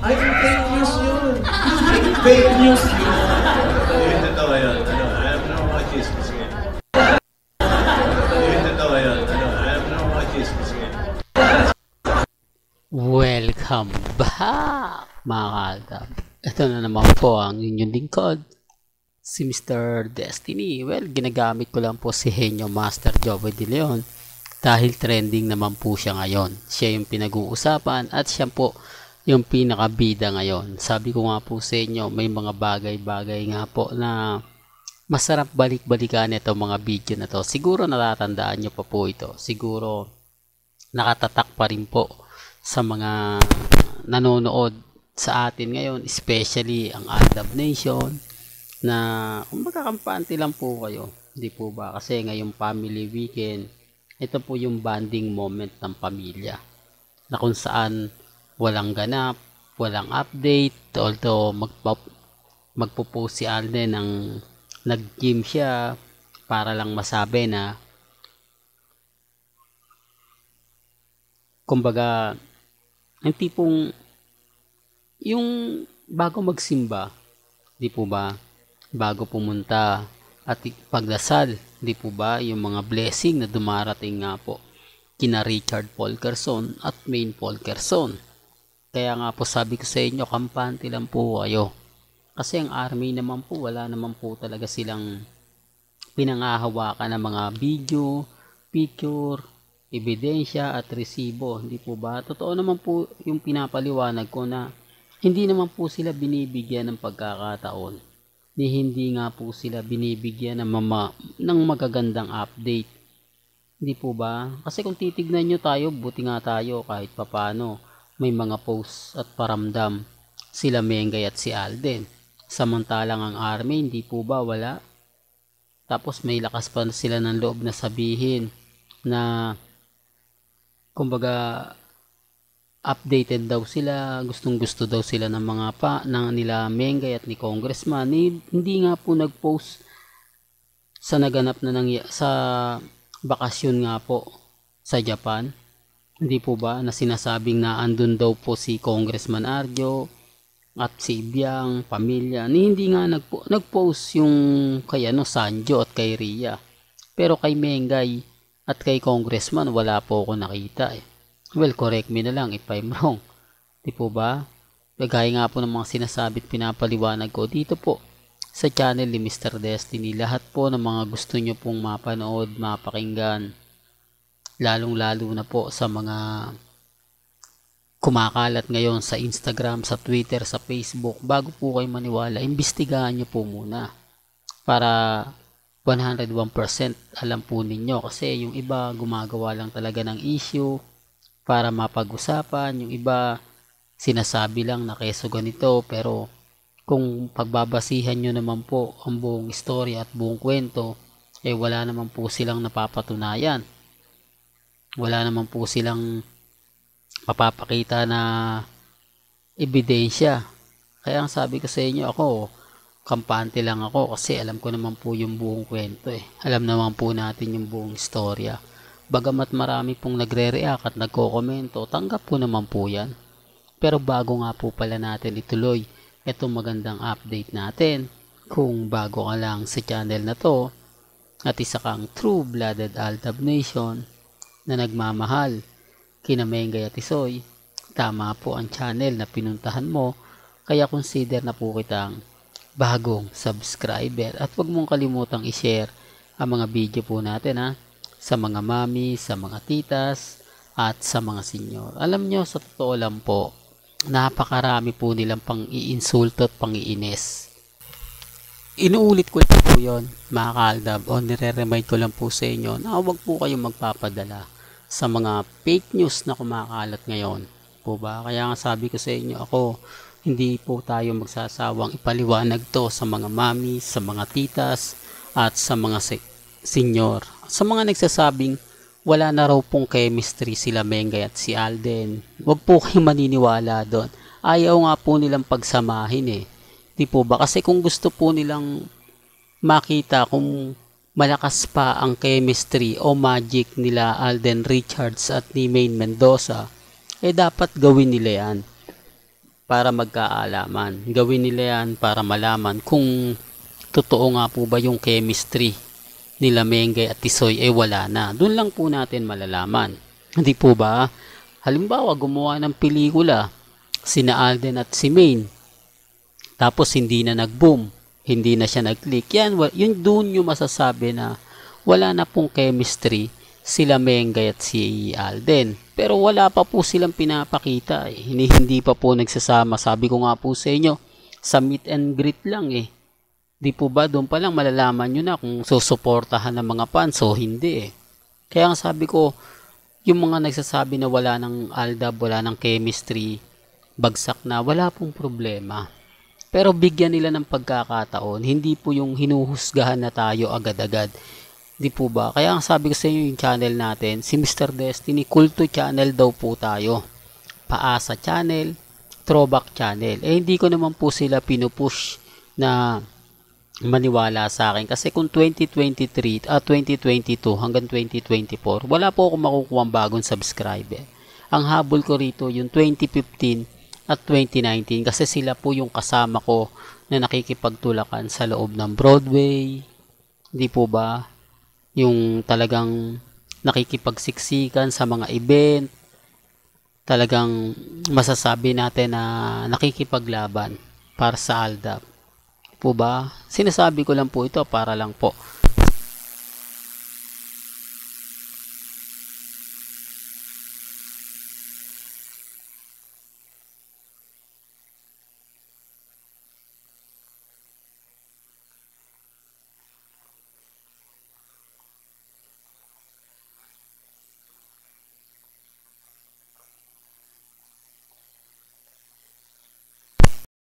Ay, fake news yun. Fake news yun. Yung totoo yun. Ano, alam mo naman mga chismis ngayon. Yung totoo yun. Ano, alam mo naman mga chismis ngayon. Welcome back mga kaltab. Ito na naman po ang inyong lingkod, si Mr. Destiny. Well, ginagamit ko lang po si Henyo Master Joey De Leon dahil trending naman po siya ngayon. Siya yung pinag-uusapan at siya po yung pinakabida ngayon. Sabi ko nga po sa inyo, may mga bagay-bagay nga po na masarap balik-balikan itong mga video na to. Siguro natatandaan nyo pa po ito. Siguro nakatatak pa rin po sa mga nanonood sa atin ngayon, especially ang Aldab Nation, na kumbaga kampante lang po kayo, di po ba? Kasi ngayong family weekend, ito po yung bonding moment ng pamilya, na kung saan walang ganap, walang update, although magpo-post si Alden ng nag-gym siya para lang masabi na kumbaga ang tipong yung bago magsimba, di po ba, bago pumunta at pagdasal, di po ba, yung mga blessing na dumarating nga po kina Richard Polkerson at Maine Polkerson. Kaya nga po sabi ko sa inyo, kampante lang po kayo. Kasi ang army naman po, wala naman po talaga silang pinangahawakan ng mga video, picture, ebidensya at resibo. Hindi po ba? Totoo naman po yung pinapaliwanag ko na hindi naman po sila binibigyan ng pagkakataon. Hindi nga po sila binibigyan ng magagandang update. Hindi po ba? Kasi kung titignan nyo tayo, buti nga tayo kahit papano. May mga posts at paramdam sila Mengay at si Alden. Samantalang ang army, hindi po ba? Wala. Tapos may lakas pa sila ng loob na sabihin na kumbaga updated daw sila, gustong-gusto daw sila ng mga nila Mengay at ni Congressman. Hindi nga po nag-post sa naganap na sa bakasyon nga po sa Japan. Hindi po ba na sinasabing na andun daw po si Congressman Arjo at si Biang, pamilya. Hindi nga nag-post yung kay Sanjo at kay Ria. Pero kay Mengay at kay Congressman wala po ako nakita eh. Well, correct me na lang if I'm wrong. Di po ba? Gaya nga po ng mga sinasabi at pinapaliwanag ko dito po sa channel ni Mr. Destiny. Lahat po ng mga gusto nyo pong mapanood, mapakinggan, lalong-lalo na po sa mga kumakalat ngayon sa Instagram, sa Twitter, sa Facebook. Bago po kayo maniwala, imbestigahan nyo po muna para 101% alam po ninyo. Kasi yung iba gumagawa lang talaga ng issue para mapag-usapan, yung iba sinasabi lang na keso ganito, pero kung pagbabasihan nyo naman po ang buong istorya at buong kwento, wala naman po silang napapatunayan, wala naman po silang mapapakita na ebidensya. Kaya ang sabi ko sa inyo, ako kampante lang ako kasi alam ko naman po yung buong kwento alam naman po natin yung buong istorya. Bagamat marami pong nagre-react at nagko-komento, tanggap ko naman po yan. Pero bago nga po pala natin ituloy itong magandang update natin, kung bago ka lang sa channel na to at isa kang true-blooded Aldab Nation na nagmamahal kina Mengay at Isoy, tama po ang channel na pinuntahan mo, kaya consider na po kitang bagong subscriber. At huwag mong kalimutang i-share ang mga video po natin sa mga mami, sa mga titas, at sa mga senyor. Alam nyo, sa totoo lang po, napakarami po nilang pang-iinsulto at pang-iinis. Inuulit ko lang po yun, mga kaaldab, o nire-remind ko lang po sa inyo na huwag po kayong magpapadala sa mga fake news na kumakalat ngayon. Po ba? Kaya nga sabi ko sa inyo, ako, hindi po tayo magsasawang ipaliwanag to sa mga mami, sa mga titas, at sa mga senyor. Sa mga nagsasabing wala na raw pong chemistry sila Mengay at si Alden, wag po kayong maniniwala doon. Ayaw nga po nilang pagsamahin Di po ba? Kasi kung gusto po nilang makita kung malakas pa ang chemistry o magic nila Alden Richards at ni Maine Mendoza, dapat gawin nila yan. para magkaalaman. Gawin nila yan para malaman kung totoo nga po ba yung chemistry nila Mengay at Tisoy wala na. Doon lang po natin malalaman. Hindi po ba? Halimbawa, gumawa ng pelikula sina Alden at si Maine. Tapos hindi na nag-boom. Hindi na siya nag-click. Yun doon yung masasabi na wala na pong chemistry sila Mengay at si Alden. Pero wala pa po silang pinapakita. Hindi pa po nagsasama. Sabi ko nga po sa inyo, sa meet and greet lang Di po ba doon pa lang malalaman nyo na kung susuportahan ng mga fans o hindi Kaya ang sabi ko, yung mga nagsasabi na wala ng Aldab, wala ng chemistry, bagsak na, wala pong problema. Pero bigyan nila ng pagkakataon, hindi po yung hinuhusgahan na tayo agad-agad. Di po ba? Kaya ang sabi ko sa inyo yung channel natin, si Mr. Destiny, Kulto Channel daw po tayo. Paasa Channel, Throwback Channel. Hindi ko naman po sila pinupush na maniwala sa akin kasi kung 2023 2022 hanggang 2024 wala po akong makukuha bagong subscriber. Ang habol ko rito yung 2015 at 2019 kasi sila po yung kasama ko na nakikipagtulakan sa loob ng Broadway. Hindi po ba? Yung talagang nakikipagsiksikan sa mga event. Talagang masasabi natin na nakikipaglaban para sa Aldab. Po ba? Sinasabi ko lang po ito para lang po